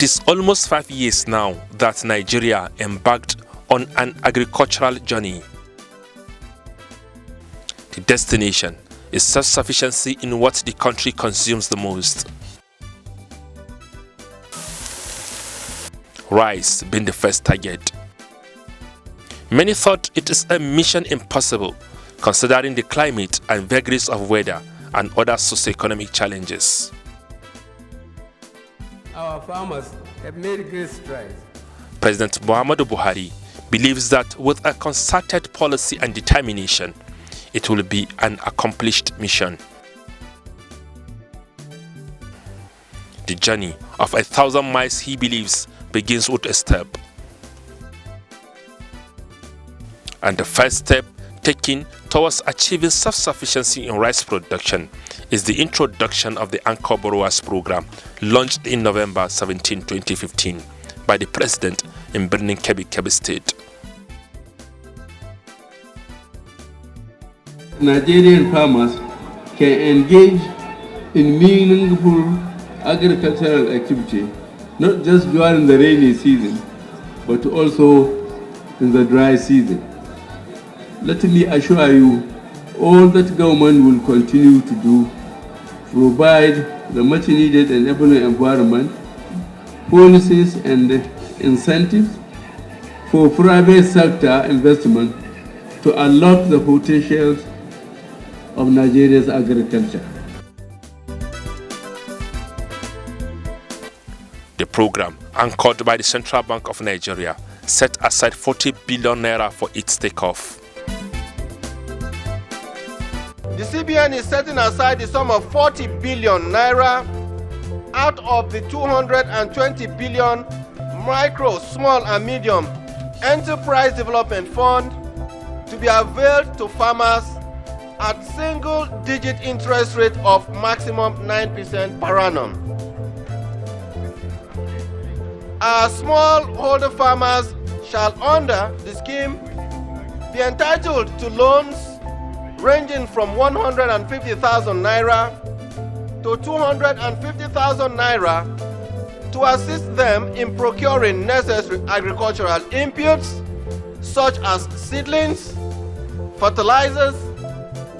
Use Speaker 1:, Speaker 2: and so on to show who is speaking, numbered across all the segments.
Speaker 1: It is almost 5 years now that Nigeria embarked on an agricultural journey. The destination is self-sufficiency in what the country consumes the most. Rice being the first target. Many thought it is a mission impossible, considering the climate and vagaries of weather and other socio-economic challenges.
Speaker 2: Our farmers have made great strides.
Speaker 1: President Muhammadu Buhari believes that with a concerted policy and determination, it will be an accomplished mission. The journey of 1,000 miles, he believes, begins with a step. And the first step taken towards achieving self-sufficiency in rice production is the introduction of the Anchor Borrowers Program, launched in November 17, 2015 by the President in Birnin Kebbi State.
Speaker 2: Nigerian farmers can engage in meaningful agricultural activity, not just during the rainy season, but also in the dry season. Let me assure you, all that government will continue to do, provide the much needed enabling environment, policies and incentives for private sector investment to unlock the potential of Nigeria's agriculture.
Speaker 1: The program, anchored by the Central Bank of Nigeria, set aside 40 billion naira for its takeoff.
Speaker 3: The CBN is setting aside the sum of 40 billion naira out of the 220 billion micro, small and medium enterprise development fund to be availed to farmers at single-digit interest rate of maximum 9% per annum. Our smallholder farmers shall, under the scheme, be entitled to loans ranging from 150,000 naira to 250,000 naira to assist them in procuring necessary agricultural inputs such as seedlings, fertilizers,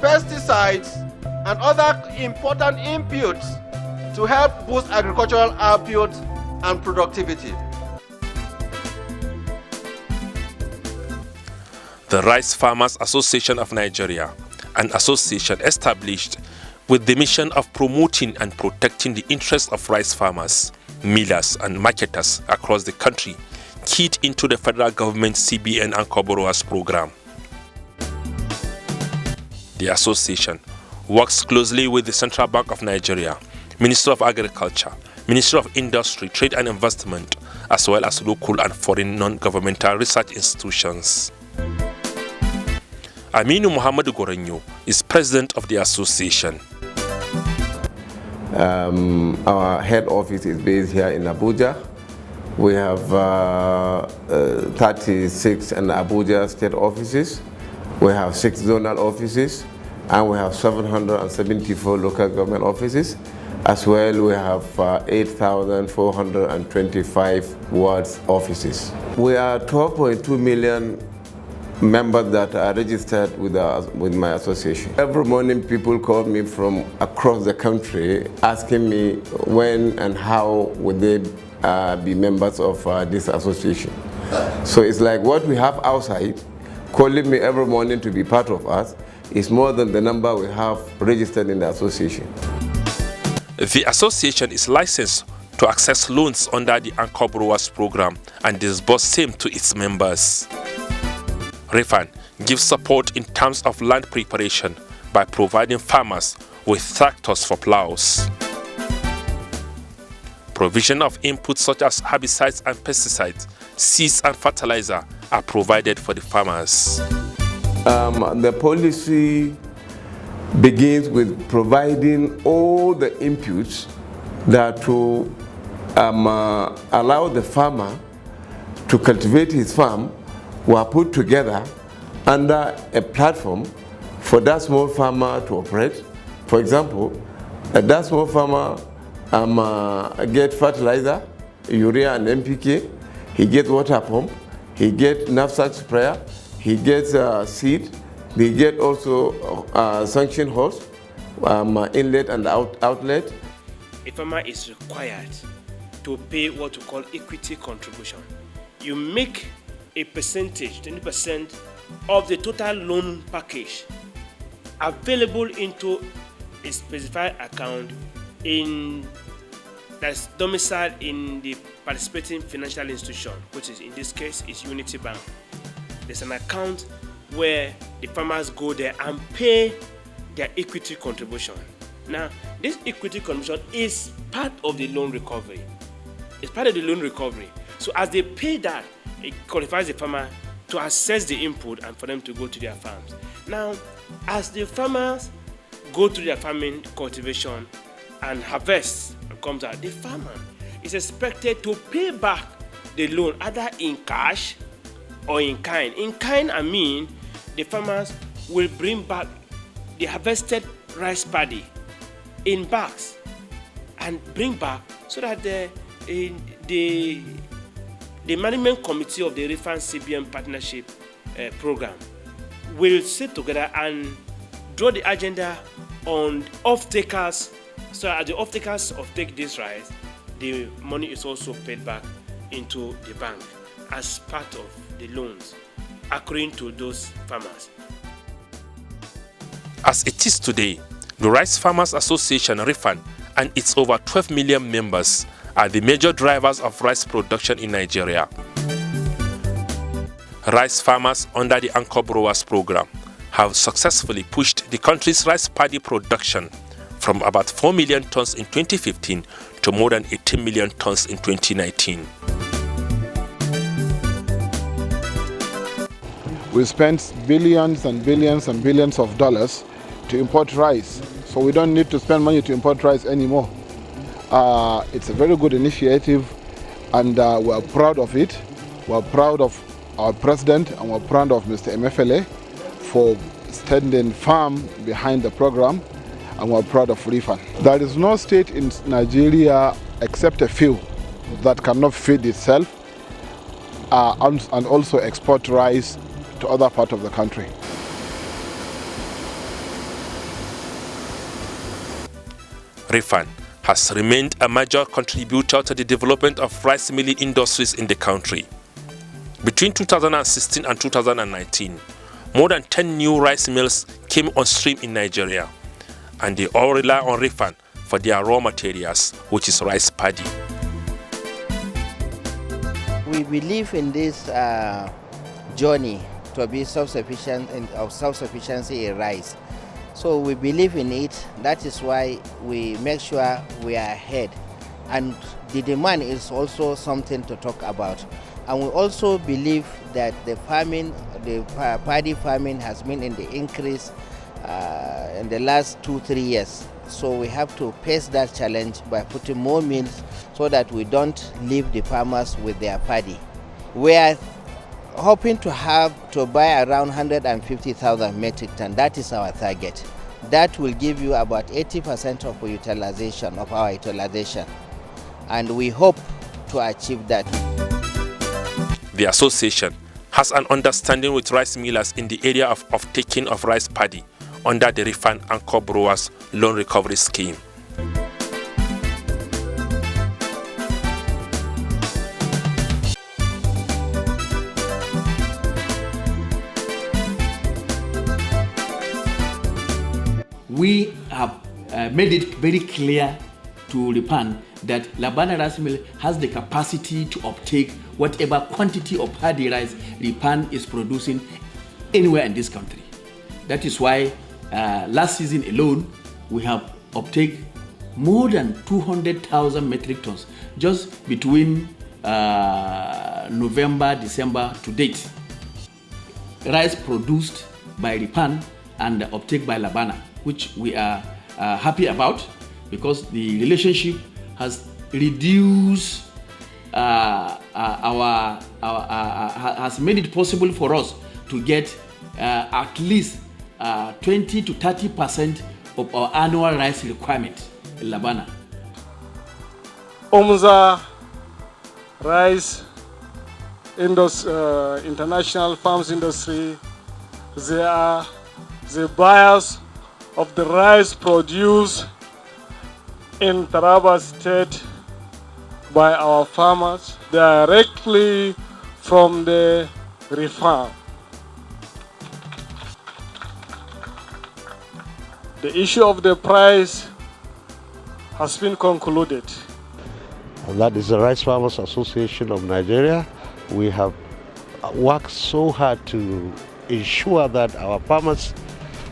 Speaker 3: pesticides, and other important inputs to help boost agricultural output and productivity.
Speaker 1: The Rice Farmers Association of Nigeria, an association established with the mission of promoting and protecting the interests of rice farmers, millers, and marketers across the country, keyed into the federal government's CBN Anchor Borrowers Program. The association works closely with the Central Bank of Nigeria, Ministry of Agriculture, Ministry of Industry, Trade and Investment, as well as local and foreign non-governmental research institutions. Aminu Muhammadu Gorenyo is president of the association.
Speaker 4: Our head office is based here in Abuja. We have 36 in Abuja state offices. We have 6 zonal offices, and we have 774 local government offices. As well, we have 8,425 wards offices. We are 12.2 million members that are registered with my association. Every morning, people call me from across the country asking me when and how would they be members of this association. So it's like what we have outside calling me every morning to be part of us is more than the number we have registered in the association.
Speaker 1: The association is licensed to access loans under the Anchor Borrowers Program and disburse same to its members. Rifan gives support in terms of land preparation by providing farmers with tractors for plows. Provision of inputs such as herbicides and pesticides, seeds and fertilizer are provided for the farmers.
Speaker 4: The policy begins with providing all the inputs that to allow the farmer to cultivate his farm were put together under a platform for that small farmer to operate. For example, that small farmer get fertilizer, urea and NPK, he gets water pump, he gets knapsack sprayer, he gets seed, they get also sanction hose, inlet and outlet.
Speaker 5: A farmer is required to pay what we call equity contribution. You make a percentage, 20% of the total loan package available into a specified account that's domiciled in the participating financial institution, which is in this case is Unity Bank. There's an account where the farmers go there and pay their equity contribution. Now, this equity contribution is part of the loan recovery. It's part of the loan recovery. So as they pay that, it qualifies the farmer to assess the input and for them to go to their farms. Now, as the farmers go through their farming cultivation and harvest and comes out, the farmer is expected to pay back the loan either in cash or in kind. In kind, I mean the farmers will bring back the harvested rice paddy in bags and bring back so that the management committee of the Rifan CBN partnership program will sit together and draw the agenda on off-takers. So as the off-takers take this rice, the money is also paid back into the bank as part of the loans accruing to those farmers.
Speaker 1: As it is today, the Rice Farmers Association Rifan and its over 12 million members are the major drivers of rice production in Nigeria. Rice farmers under the Anchor Brewers program have successfully pushed the country's rice paddy production from about 4 million tons in 2015 to more than 18 million tons in 2019.
Speaker 6: We spent billions and billions and billions of dollars to import rice, so we don't need to spend money to import rice anymore. It's a very good initiative, and we're proud of it. We're proud of our president, and we're proud of Mr. Emefiele for standing firm behind the program, and we're proud of Rifan. There is no state in Nigeria except a few that cannot feed itself and also export rice to other parts of the country.
Speaker 1: Rifan has remained a major contributor to the development of rice milling industries in the country. Between 2016 and 2019, more than 10 new rice mills came on stream in Nigeria, and they all rely on Rifan for their raw materials, which is rice paddy.
Speaker 7: We believe in this journey to be self-sufficient and of self-sufficiency in rice. So we believe in it. That is why we make sure we are ahead. And the demand is also something to talk about. And we also believe that the paddy farming has been in the increase in the last 2-3 years. So we have to face that challenge by putting more mills so that we don't leave the farmers with their paddy. We are hoping to buy around 150,000 metric tons. That is our target. That will give you about 80% of our utilization. And we hope to achieve that.
Speaker 1: The association has an understanding with rice millers in the area of taking of rice paddy under the Rifan Anchor Brewers Loan Recovery Scheme.
Speaker 8: We have made it very clear to Rifan that Labana Rice Mill has the capacity to uptake whatever quantity of paddy rice Rifan is producing anywhere in this country. That is why last season alone we have uptake more than 200,000 metric tons just between November, December to date. Rice produced by Rifan and uptake by Labana, which we are happy about because the relationship has reduced has made it possible for us to get at least 20 to 30% of our annual rice requirement in Labana.
Speaker 9: Omza rice industry, international farms industry. They are the buyers of the rice produced in Taraba State by our farmers directly from the Rifan. The issue of the price has been concluded.
Speaker 10: And that is the Rice Farmers Association of Nigeria. We have worked so hard to ensure that our farmers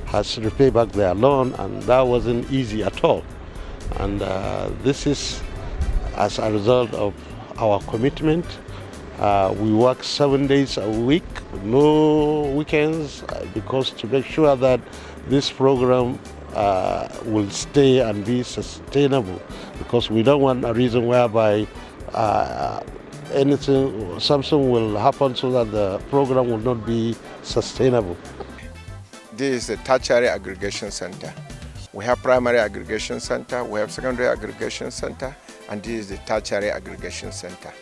Speaker 10: has to repay back their loan, and that wasn't easy at all. And this is as a result of our commitment. We work 7 days a week, no weekends, because to make sure that this program will stay and be sustainable, because we don't want a reason whereby something will happen so that the program will not be sustainable.
Speaker 3: This is a tertiary aggregation center. We have primary aggregation center, we have secondary aggregation center, and this is the tertiary aggregation center.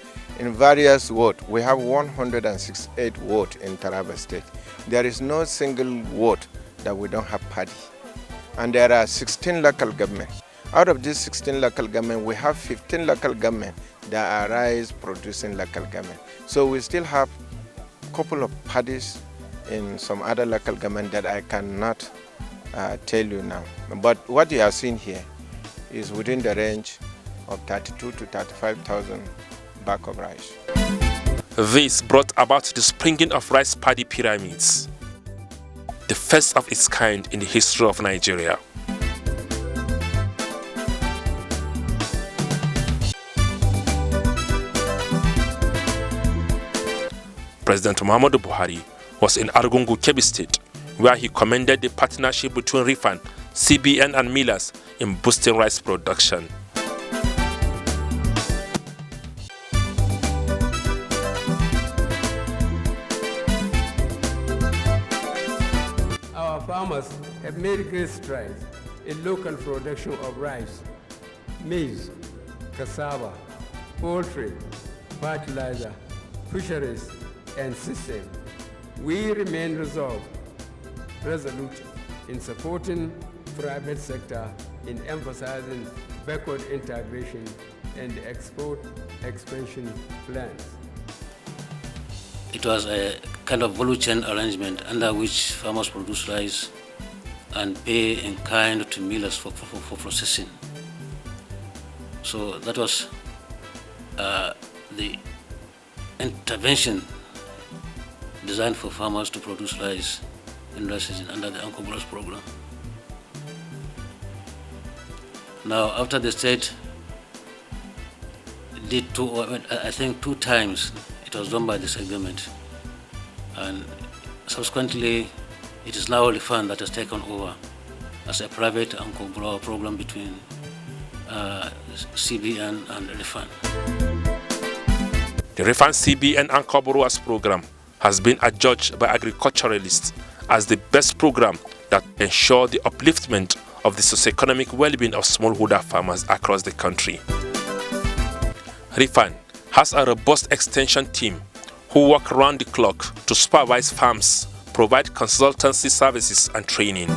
Speaker 3: In various wards, we have 168 wards in Taraba State. There is no single ward that we don't have paddy. And there are 16 local governments. Out of these 16 local governments, we have 15 local governments that are rice producing local government. So we still have a couple of paddies in some other local government that I cannot tell you now. But what you have seen here is within the range of 32 to 35,000 bags of rice.
Speaker 1: This brought about the springing of rice paddy pyramids, the first of its kind in the history of Nigeria. President Muhammadu Buhari was in Argungu, Kebbi State, where he commended the partnership between Rifan, CBN and millers in boosting rice production.
Speaker 2: Our farmers have made great strides in local production of rice, maize, cassava, poultry, fertilizer, fisheries, and system. We remain resolute in supporting private sector in emphasizing backward integration and export expansion plans.
Speaker 11: It was a kind of value chain arrangement under which farmers produce rice and pay in kind to millers for processing. So that was the intervention designed for farmers to produce rice in rice season under the Ankobolas program. Now, after the state did I think two times, it was done by the state government, and subsequently, it is now Rifan that has taken over as a private Ankobola program between CBN and Rifan.
Speaker 1: The Rifan CBN Ankobolas program has been adjudged by agriculturalists as the best program that ensures the upliftment of the socioeconomic well-being of smallholder farmers across the country. Rifan has a robust extension team who work around the clock to supervise farms, provide consultancy services and training.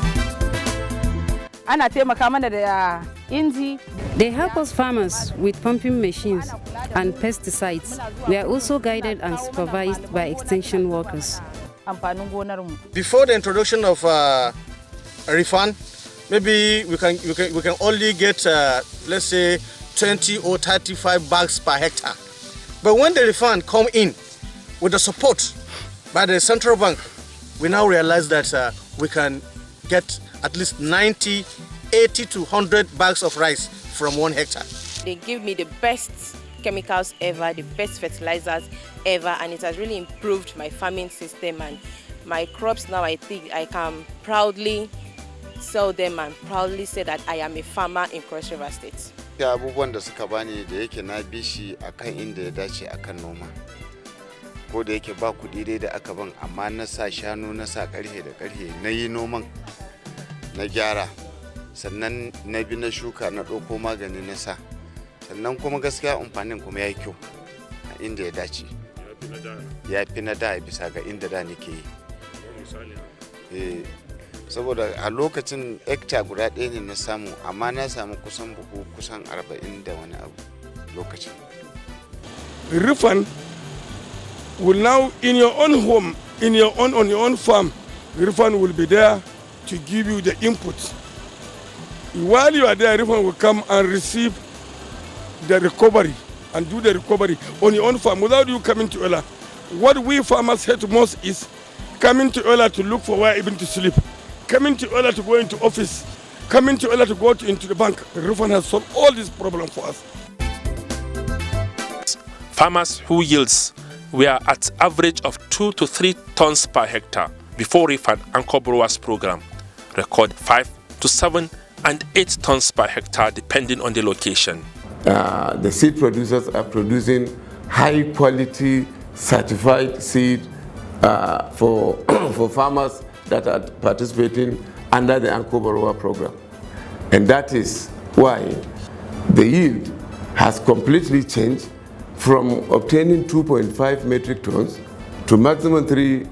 Speaker 12: They help us farmers with pumping machines and pesticides. We are also guided and supervised by extension workers.
Speaker 13: Before the introduction of Rifan, maybe we can only get let's say 20 or 35 bags per hectare. But when the Rifan come in with the support by the central bank, we now realize that we can get at least 90, 80 to 100 bags of rice from 1 hectare.
Speaker 14: They give me the best chemicals ever, the best fertilizers ever, and it has really improved my farming system and my crops. Now I think I can proudly sell them and proudly say that I am a farmer in Cross River State.
Speaker 15: Ya abubuwan da suka bani da yake na bishi akan inda ya dace akan noma. Ko da yake ba kudi dai da aka ban, amma na sa shanu, na sa karhe da karhe, na yi noman, na gyara, sannan na bi na shuka, na ɗauko magani na sa, sannan kuma gaskiya amfanin kuma ya yi kyau. inda ya dace, ya fi na da bisa ga inda da nake yi. Saboda a lokacin hekta guda ɗaya ne na samu, amma na samu kusan buhu kusan 40 da wani abu lokacin.
Speaker 9: Rifan will now, in your own home, on your own farm, Rifan will be there to give you the input. While you are there, Rifan will come and receive the recovery and do the recovery on your own farm without you coming to Ola. What we farmers hate most is coming to Ola to look for where even to sleep, coming to Ola to go into office, coming to Ola to go into the bank. Rifan has solved all these problems for us.
Speaker 1: Farmers who yields were at average of 2 to 3 tons per hectare before Rifan Anchor Brewers program record 5 to 7 and 8 tons per hectare depending on the location.
Speaker 4: The seed producers are producing high quality certified seed for farmers that are participating under the Anchor Brewer program. And that is why the yield has completely changed from obtaining 2.5 metric tons to maximum 3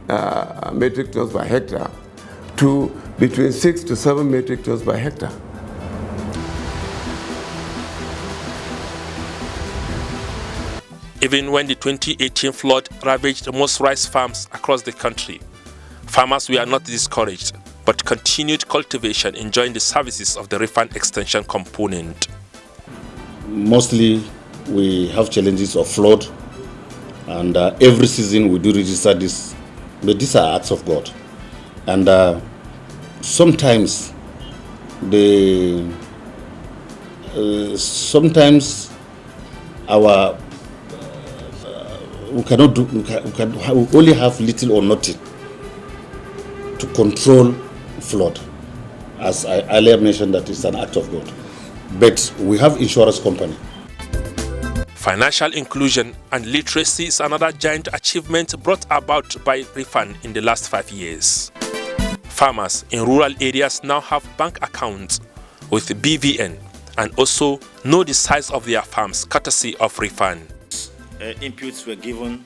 Speaker 4: metric tons per hectare to between 6 to 7 metric tons per hectare.
Speaker 1: Even when the 2018 flood ravaged most rice farms across the country, farmers were not discouraged but continued cultivation, enjoying the services of the Rifan extension component.
Speaker 16: Mostly we have challenges of flood, and every season we do register this, but these are acts of God. And sometimes our we cannot do, we only have little or nothing to control flood. As I earlier mentioned, that is an act of God. But we have insurance company.
Speaker 1: Financial inclusion and literacy is another giant achievement brought about by Rifan in the last 5 years. Farmers in rural areas now have bank accounts with BVN and also know the size of their farms courtesy of Rifan.
Speaker 17: Inputs were given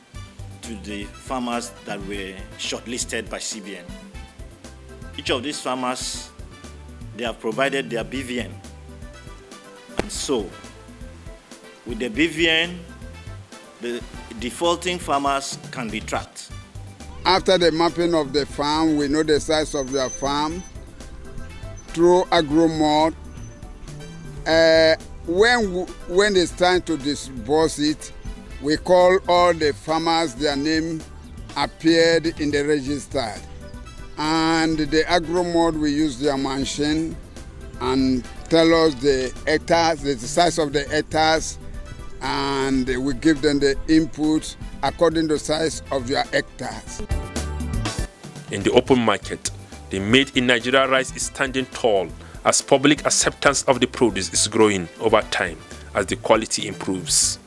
Speaker 17: to the farmers that were shortlisted by CBN. Each of these farmers, they have provided their BVN. And so, with the BVN, the defaulting farmers can be tracked.
Speaker 18: After the mapping of the farm, we know the size of their farm through AgroMod. When it's time to disburse it, we call all the farmers, their name appeared in the register. And the AgroMod, we use their machine and tell us the hectares, the size of the hectares, and we give them the input according to the size of their hectares.
Speaker 1: In the open market, the made in Nigeria rice is standing tall as public acceptance of the produce is growing over time as the quality improves.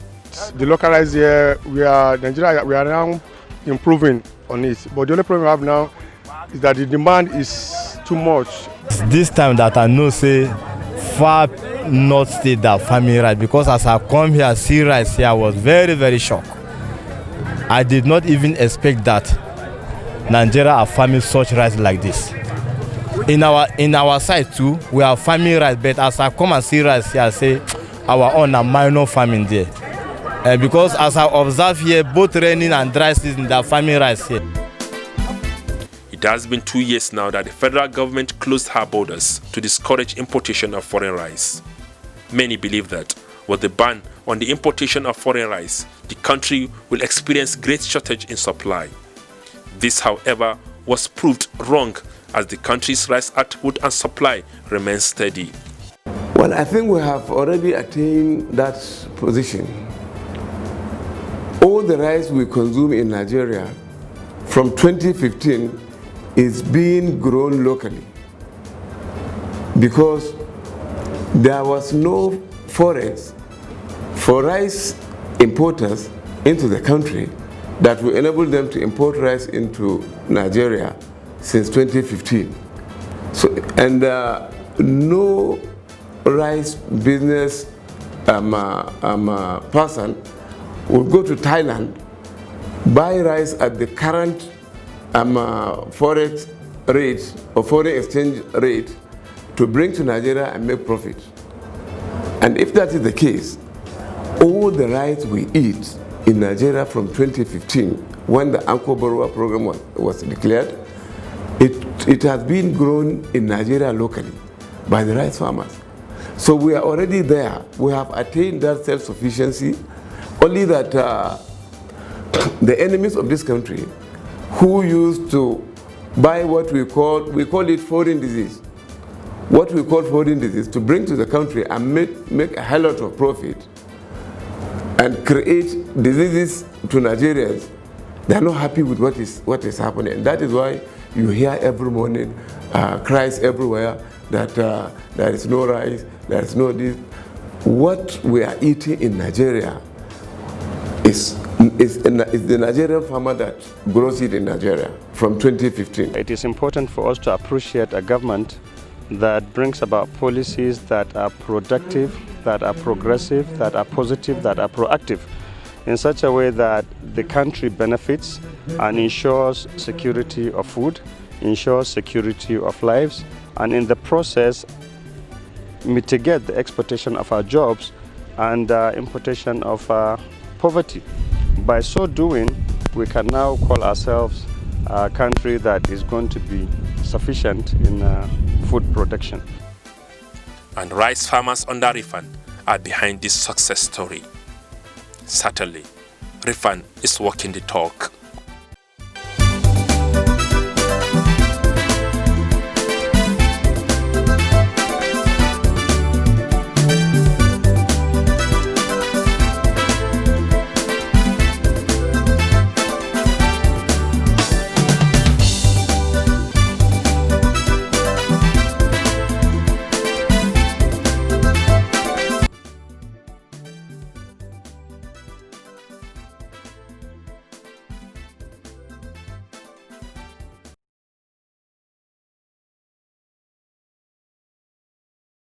Speaker 9: The local rice here, Nigeria, we are now improving on it. But the only problem we have now is that the demand is too much.
Speaker 19: This time that I know say far not state that farming rice, because as I come here see rice here, I was very, very shocked. I did not even expect that Nigeria are farming such rice like this. In our side too, we are farming rice, but as I come and see rice here, I say our own are minor farming there. Because as I observe here, both raining and dry season, they are farming rice here.
Speaker 1: It has been 2 years now that the federal government closed her borders to discourage importation of foreign rice. Many believe that with the ban on the importation of foreign rice, the country will experience great shortage in supply. This, however, was proved wrong as the country's rice output and supply remains steady.
Speaker 4: Well, I think we have already attained that position. All the rice we consume in Nigeria from 2015 is being grown locally because there was no forex for rice importers into the country that will enable them to import rice into Nigeria since 2015. So, and no rice business person will go to Thailand, buy rice at the current forex rate or foreign exchange rate to bring to Nigeria and make profit. And if that is the case, all the rice we eat in Nigeria from 2015, when the Anko Borua program was declared, it has been grown in Nigeria locally by the rice farmers. So we are already there. We have attained that self-sufficiency, only that the enemies of this country who used to buy what we call it foreign disease, what we call foreign disease, to bring to the country and make a hell lot of profit and create diseases to Nigerians. They are not happy with what is happening. And that is why you hear every morning cries everywhere that there is no rice, there is no this. What we are eating in Nigeria is the Nigerian farmer that grows it in Nigeria from 2015.
Speaker 20: It is important for us to appreciate a government that brings about policies that are productive, that are progressive, that are positive, that are proactive, in such a way that the country benefits and ensures security of food, ensures security of lives, and in the process mitigate the exploitation of our jobs and importation of poverty. By so doing, we can now call ourselves a country that is going to be sufficient in food production.
Speaker 1: And rice farmers under Rifan are behind this success story. Certainly, Rifan is walking the talk.